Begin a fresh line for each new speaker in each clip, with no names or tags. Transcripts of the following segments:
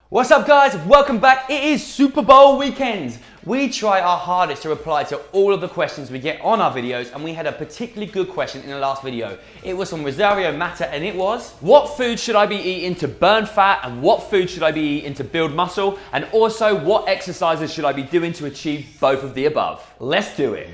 What's up guys, welcome back. It is Super Bowl weekend. We try our hardest to reply to all of the questions we get on our videos, and we had a particularly good question in the last video. It was from Rosario Mata, and it was, what food should I be eating to burn fat, and what food should I be eating to build muscle, and also what exercises should I be doing to achieve both of the above? Let's do it.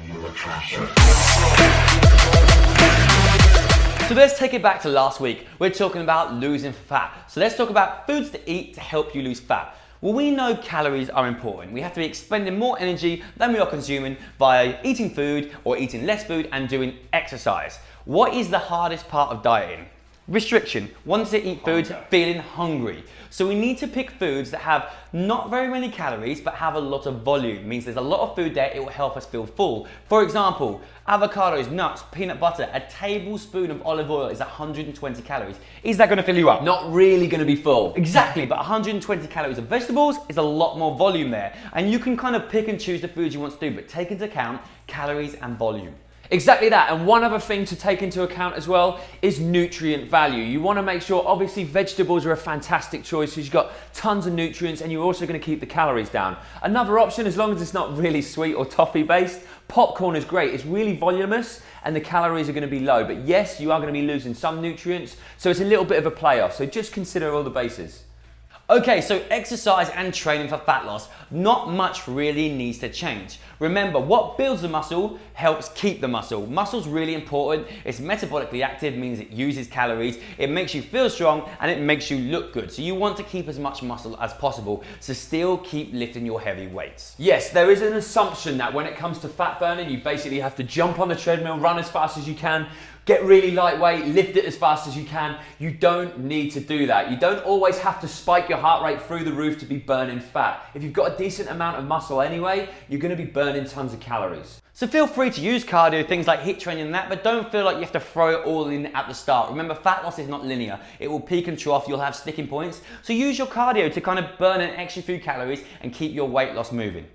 So let's take it back to last week. We're talking about losing fat. So let's talk about foods to eat to help you lose fat. Well, we know calories are important. We have to be expending more energy than we are consuming via eating food or eating less food and doing exercise. What is the hardest part of dieting? Restriction. Wanting to eat foods, feeling hungry. So we need to pick foods that have not very many calories but have a lot of volume. It means there's a lot of food there, it will help us feel full. For example, avocados, nuts, peanut butter, a tablespoon of olive oil is 120 calories. Is that going to fill you up?
Not really going to be full.
Exactly, but 120 calories of vegetables is a lot more volume there. And you can kind of pick and choose the foods you want to do, but take into account calories and volume.
Exactly that, and one other thing to take into account as well is nutrient value. You want to make sure, obviously vegetables are a fantastic choice because you've got tons of nutrients and you're also going to keep the calories down. Another option, as long as it's not really sweet or toffee based, popcorn is great. It's really voluminous and the calories are going to be low, but yes, you are going to be losing some nutrients, so it's a little bit of a play-off, so just consider all the bases.
Okay, so exercise and training for fat loss, not much really needs to change. Remember, what builds the muscle helps keep the muscle. Muscle's really important. It's metabolically active, means it uses calories, it makes you feel strong, and it makes you look good. So you want to keep as much muscle as possible, so still keep lifting your heavy weights.
Yes, there is an assumption that when it comes to fat burning, you basically have to jump on the treadmill, run as fast as you can, get really lightweight, lift it as fast as you can. You don't need to do that. You don't always have to spike your heart rate through the roof to be burning fat. If you've got a decent amount of muscle anyway, you're going to be burning tons of calories.
So feel free to use cardio, things like HIIT training and that, but don't feel like you have to throw it all in at the start. Remember, fat loss is not linear. It will peak and trough, you'll have sticking points. So use your cardio to kind of burn an extra few calories and keep your weight loss moving.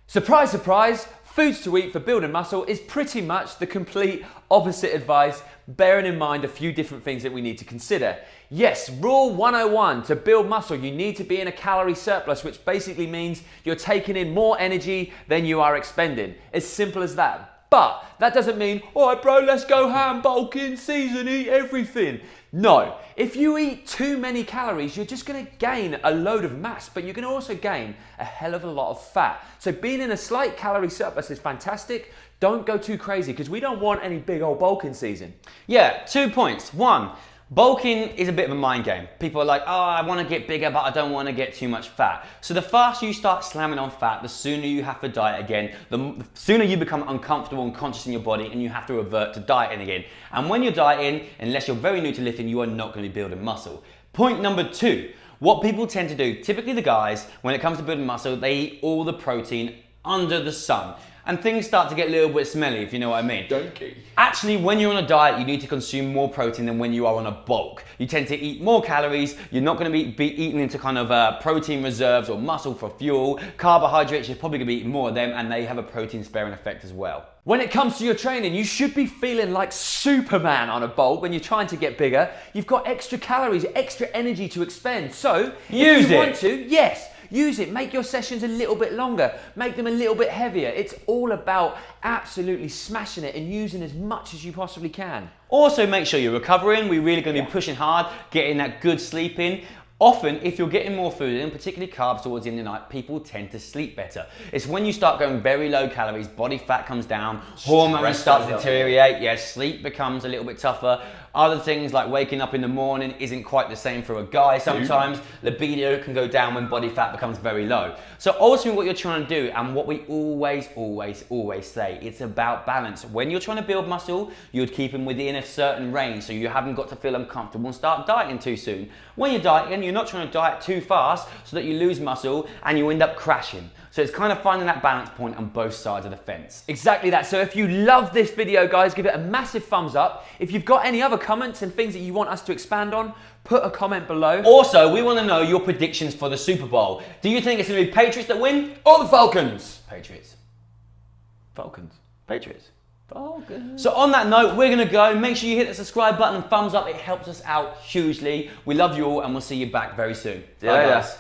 Surprise, surprise, foods to eat for building muscle is pretty much the complete opposite advice, bearing in mind a few different things that we need to consider. Yes, rule 101, to build muscle, you need to be in a calorie surplus, which basically means you're taking in more energy than you are expending. As simple as that. But that doesn't mean, all right bro, let's go ham, bulk in season, eat everything. No, if you eat too many calories, you're just gonna gain a load of mass, but you're gonna also gain a hell of a lot of fat. So being in a slight calorie surplus is fantastic. Don't go too crazy because we don't want any big old bulking season.
Yeah, 2 points. One, bulking is a bit of a mind game. People are like, oh, I want to get bigger, but I don't want to get too much fat. So the faster you start slamming on fat, the sooner you have to diet again, the sooner you become uncomfortable and conscious in your body and you have to revert to dieting again. And when you're dieting, unless you're very new to lifting, you are not going to be building muscle. Point number two, what people tend to do, typically the guys, when it comes to building muscle, they eat all the protein under the sun. And things start to get a little bit smelly, if you know what I mean.
Donkey.
Actually, when you're on a diet, you need to consume more protein than when you are on a bulk. You tend to eat more calories. You're not going to be eating into kind of protein reserves or muscle for fuel. Carbohydrates, you're probably going to be eating more of them, and they have a protein sparing effect as well.
When it comes to your training, you should be feeling like Superman on a bulk when you're trying to get bigger. You've got extra calories, extra energy to expend. So, if you want to, yes, use it. Make your sessions a little bit longer. Make them a little bit heavier. It's all about absolutely smashing it and using as much as you possibly can.
Also, make sure you're recovering. We're really going to be pushing hard, getting that good sleep in. Often, if you're getting more food in, particularly carbs towards the end of the night, people tend to sleep better. It's when you start going very low calories, body fat comes down, hormones start to deteriorate, yes, sleep becomes a little bit tougher. Other things like waking up in the morning isn't quite the same for a guy sometimes. Libido can go down when body fat becomes very low. So ultimately what you're trying to do, and what we always say, it's about balance. When you're trying to build muscle, you'd keep them within a certain range so you haven't got to feel uncomfortable and start dieting too soon. When you're dieting, you're not trying to diet too fast so that you lose muscle and you end up crashing. So it's kind of finding that balance point on both sides of the fence.
Exactly that. So if you love this video, guys, give it a massive thumbs up. If you've got any other comments and things that you want us to expand on, put a comment below.
Also, we want to know your predictions for the Super Bowl. Do you think it's going to be Patriots that win or the Falcons?
Patriots.
Falcons.
Patriots. Falcons.
So on that note, we're going to go. Make sure you hit the subscribe button and thumbs up. It helps us out hugely. We love you all and we'll see you back very soon.
Bye, guys.